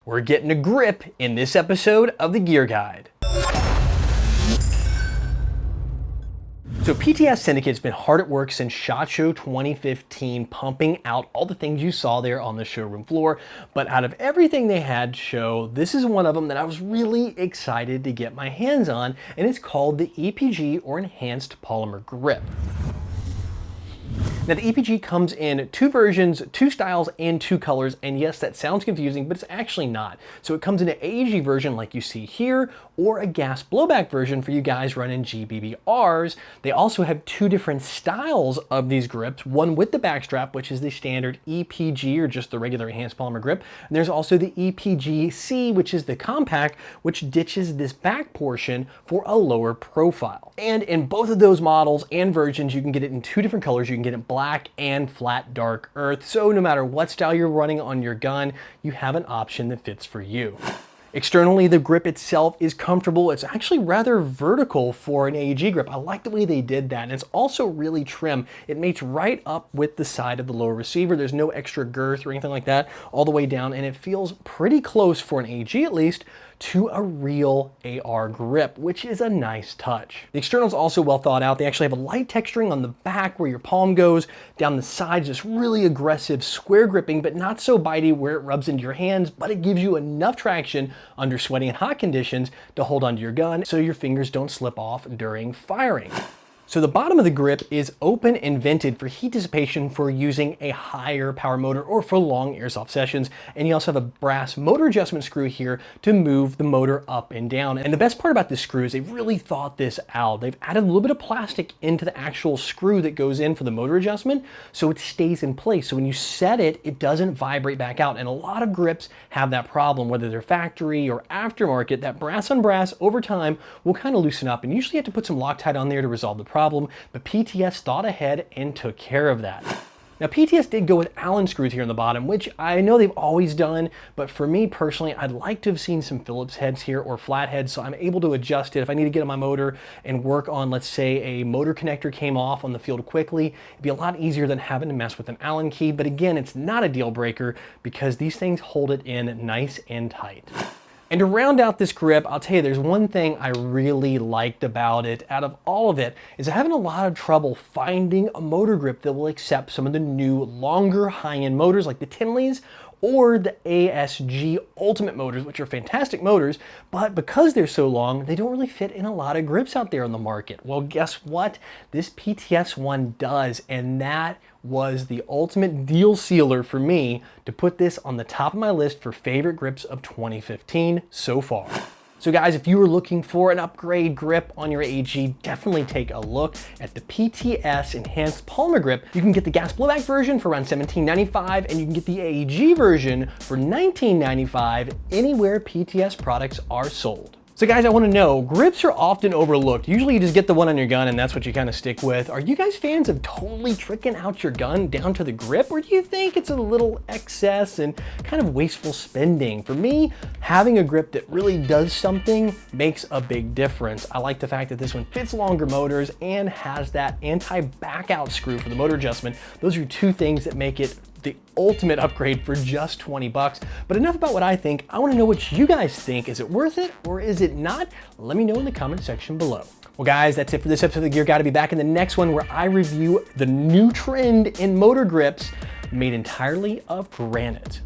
we're getting a grip in this episode of the Gear Guide. So PTS Syndicate has been hard at work since SHOT Show 2015, pumping out all the things you saw there on the showroom floor. But out of everything they had to show, this is one of them that I was really excited to get my hands on, and it's called the EPG, or Enhanced Polymer Grip. Now the EPG comes in two versions, two styles, and two colors, and yes, that sounds confusing, but it's actually not. So it comes in an AEG version like you see here, or a gas blowback version for you guys running GBBRs. They also have two different styles of these grips, one with the backstrap, which is the standard EPG, or just the regular enhanced polymer grip. And there's also the EPG-C, which is the compact, which ditches this back portion for a lower profile. And in both of those models and versions, you can get it in two different colors. You can get it black and flat dark earth. So no matter what style you're running on your gun, you have an option that fits for you. Externally, the grip itself is comfortable. It's actually rather vertical for an AEG grip. I like the way they did that. And it's also really trim. It mates right up with the side of the lower receiver. There's no extra girth or anything like that all the way down. And it feels pretty close, for an AEG at least, to a real AR grip, which is a nice touch. The external is also well thought out. They actually have a light texturing on the back where your palm goes, down the sides, just really aggressive square gripping, but not so bitey where it rubs into your hands, but it gives you enough traction under sweaty and hot conditions to hold onto your gun so your fingers don't slip off during firing. So the bottom of the grip is open and vented for heat dissipation for using a higher power motor or for long airsoft sessions. And you also have a brass motor adjustment screw here to move the motor up and down. And the best part about this screw is they've really thought this out. They've added a little bit of plastic into the actual screw that goes in for the motor adjustment, so it stays in place. So when you set it, it doesn't vibrate back out. And a lot of grips have that problem, whether they're factory or aftermarket. That brass on brass over time will kind of loosen up, and usually you have to put some Loctite on there to resolve the problem. But PTS thought ahead and took care of that. Now PTS did go with Allen screws here on the bottom, which I know they've always done, but for me personally, I'd like to have seen some Phillips heads here or flat heads, so I'm able to adjust it. If I need to get on my motor and work on, let's say, a motor connector came off on the field quickly, it'd be a lot easier than having to mess with an Allen key. But again, it's not a deal breaker because these things hold it in nice and tight. And to round out this grip, I'll tell you, there's one thing I really liked about it out of all of it, is I'm having a lot of trouble finding a motor grip that will accept some of the new longer high-end motors like the Tinleys or the ASG Ultimate motors, which are fantastic motors, but because they're so long, they don't really fit in a lot of grips out there on the market. Well, guess what? This PTS one does, and that was the ultimate deal sealer for me to put this on the top of my list for favorite grips of 2015 so far. So guys, if you were looking for an upgrade grip on your AEG, definitely take a look at the PTS Enhanced Polymer Grip. You can get the gas blowback version for around $17.95, and you can get the AEG version for $19.95 anywhere PTS products are sold. So guys, I want to know, grips are often overlooked. Usually you just get the one on your gun and that's what you kind of stick with. Are you guys fans of totally tricking out your gun down to the grip, or do you think it's a little excess and kind of wasteful spending? For me, having a grip that really does something makes a big difference. I like the fact that this one fits longer motors and has that anti-back out screw for the motor adjustment. Those are two things that make it the ultimate upgrade for just 20 bucks. But enough about what I think. I want to know what you guys think. Is it worth it or is it not? Let me know in the comment section below. Well guys, that's it for this episode of the Gear Guide. I'll be back in the next one where I review the new trend in motor grips made entirely of granite.